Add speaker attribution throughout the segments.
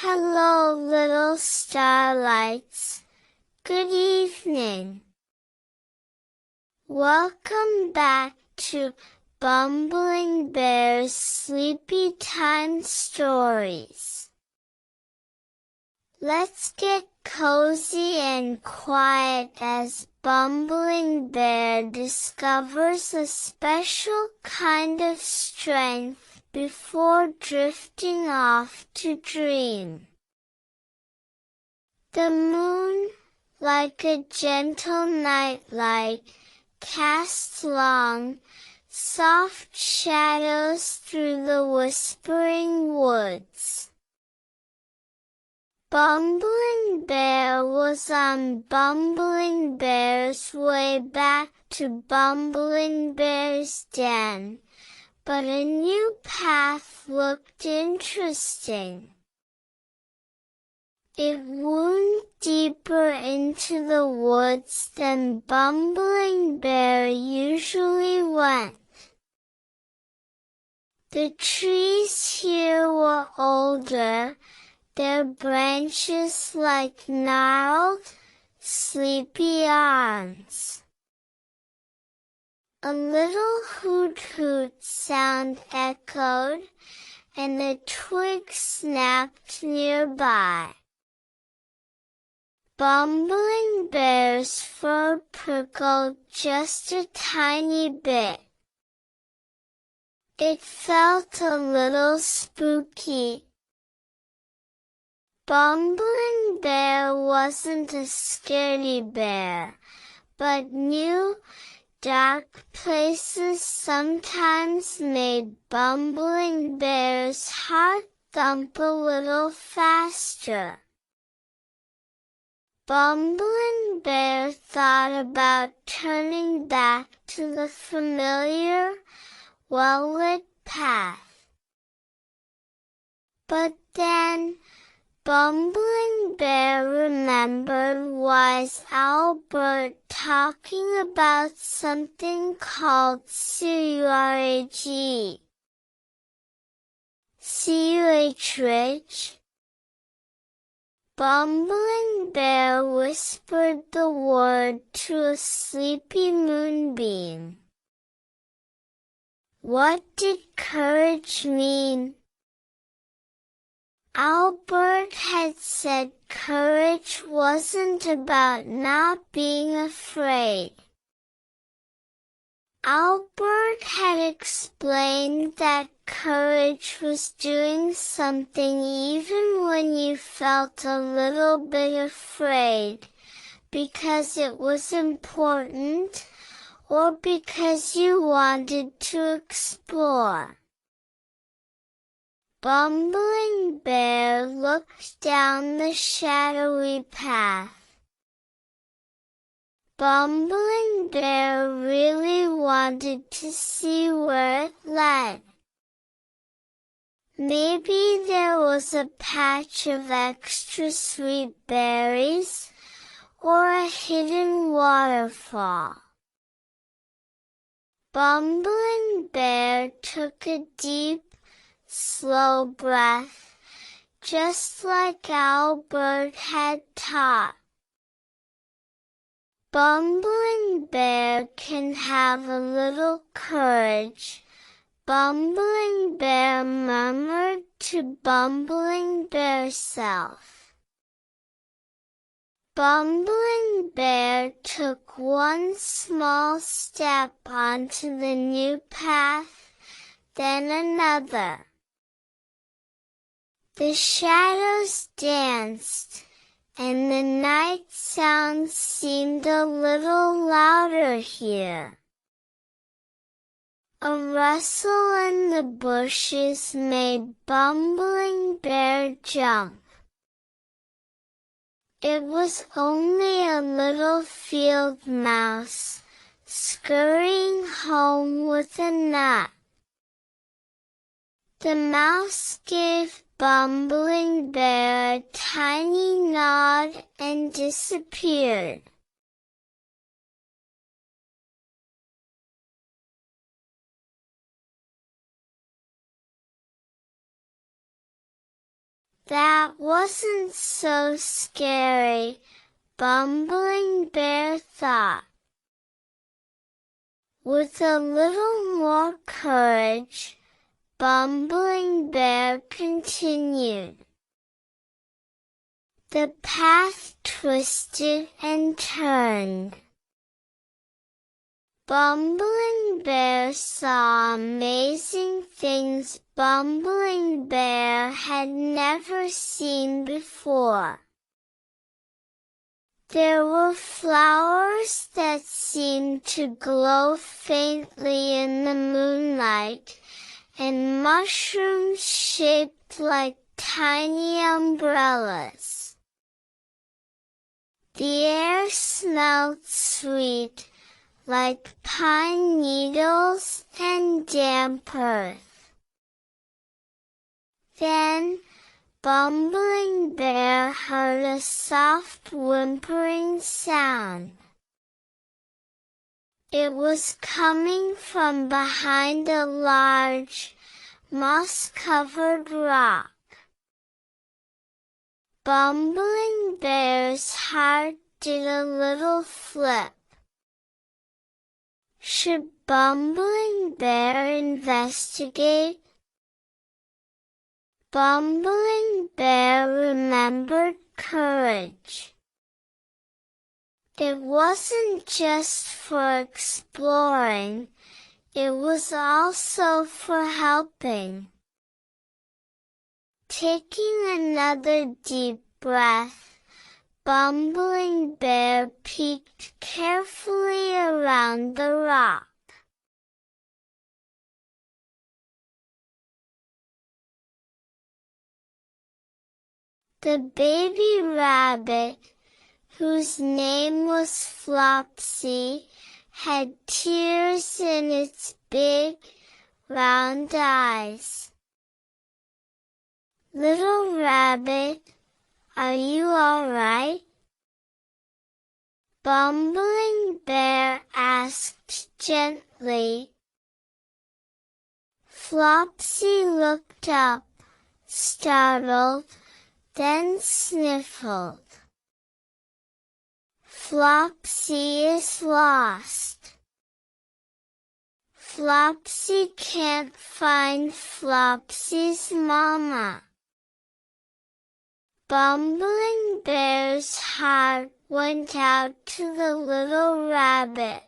Speaker 1: Hello, little starlights. Good evening. Welcome back to Bumbling Bear's Sleepy Time Stories. Let's get cozy and quiet as Bumbling Bear discovers a special kind of strength before drifting off to dream. The moon, like a gentle nightlight, casts long, soft shadows through the whispering woods. Bumbling Bear was on Bumbling Bear's way back to Bumbling Bear's den, but a new path looked interesting. It wound deeper into the woods than Bumbling Bear usually went. The trees here were older, their branches like gnarled, sleepy arms. A little hoot-hoot sound echoed, and a twig snapped nearby. Bumbling Bear's fur prickled just a tiny bit. It felt a little spooky. Bumbling Bear wasn't a scaredy-bear, but knew dark places sometimes made Bumbling Bear's heart thump a little faster. Bumbling Bear thought about turning back to the familiar, well-lit path. But then, Bumbling Bear remembered wise Albert talking about something called CURAG. CUH. Bumbling Bear whispered the word to a sleepy moonbeam. What did courage mean? Albert had said courage wasn't about not being afraid. Albert had explained that courage was doing something even when you felt a little bit afraid, because it was important, or because you wanted to explore. Bumbling Bear looked down the shadowy path. Bumbling Bear really wanted to see where it led. Maybe there was a patch of extra sweet berries, or a hidden waterfall. Bumbling Bear took a deep, slow breath, just like Albert had taught. Bumbling Bear can have a little courage, Bumbling Bear murmured to Bumbling Bear's self. Bumbling Bear took one small step onto the new path, then another. The shadows danced, and the night sounds seemed a little louder here. A rustle in the bushes made Bumbling Bear jump. It was only a little field mouse, scurrying home with a nut. The mouse gave Bumbling Bear a tiny nod and disappeared. That wasn't so scary, Bumbling Bear thought. With a little more courage, Bumbling Bear continued. The path twisted and turned. Bumbling Bear saw amazing things Bumbling Bear had never seen before. There were flowers that seemed to glow faintly in the moonlight, and mushrooms shaped like tiny umbrellas. The air smelled sweet, like pine needles and damp earth. Then, Bumbling Bear heard a soft whimpering sound. It was coming from behind a large, moss-covered rock. Bumbling Bear's heart did a little flip. Should Bumbling Bear investigate? Bumbling Bear remembered courage. It wasn't just for exploring, it was also for helping. Taking another deep breath, Bumbling Bear peeked carefully around the rock. The baby rabbit, whose name was Flopsy, had tears in its big, round eyes. Little rabbit, are you all right? Bumbling Bear asked gently. Flopsy looked up, startled, then sniffled. Flopsy is lost. Flopsy can't find Flopsy's mama. Bumbling Bear's heart went out to the little rabbit.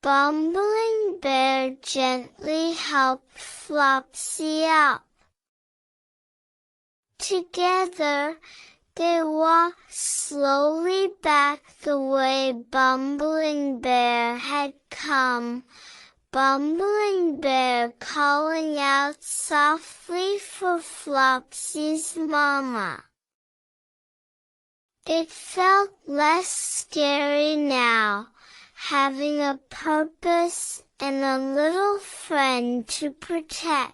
Speaker 1: Bumbling Bear gently helped Flopsy up. Together, they walked slowly back the way Bumbling Bear had come, Bumbling Bear calling out softly for Flopsy's mama. It felt less scary now, having a purpose and a little friend to protect.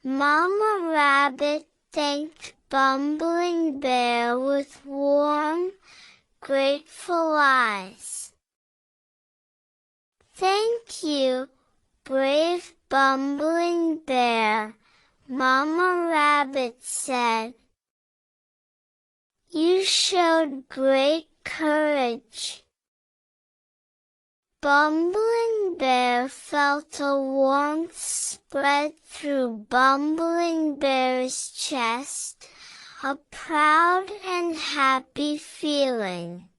Speaker 1: Mama Rabbit thanked Bumbling Bear with warm, grateful eyes. Thank you, brave Bumbling Bear, Mama Rabbit said. You showed great courage. Bumbling Bear felt a warmth spread through Bumbling Bear's chest, a proud and happy feeling.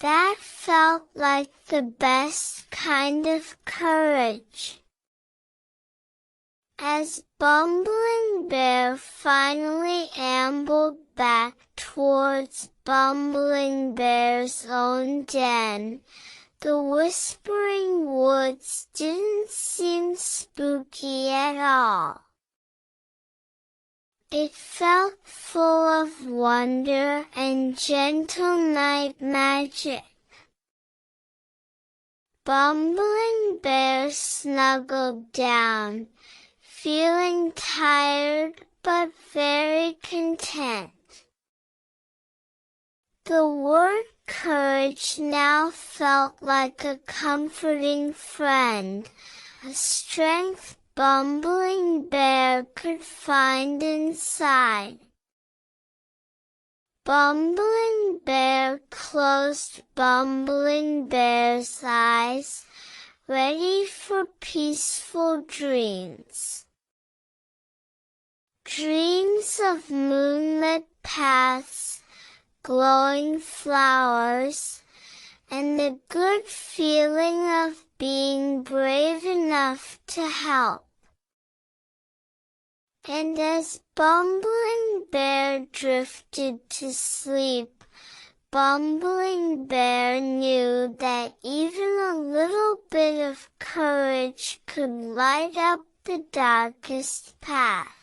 Speaker 1: That felt like the best kind of courage. As Bumbling Bear finally ambled back towards Bumbling Bear's own den, the Whispering Woods didn't seem spooky at all. It felt full of wonder and gentle night magic. Bumbling Bear snuggled down, feeling tired but very content. The word courage now felt like a comforting friend, a strength Bumbling Bear could find inside. Bumbling Bear closed Bumbling Bear's eyes, ready for peaceful dreams. Dreams of moonlit paths, glowing flowers, and the good feeling of being brave enough to help. And as Bumbling Bear drifted to sleep, Bumbling Bear knew that even a little bit of courage could light up the darkest path.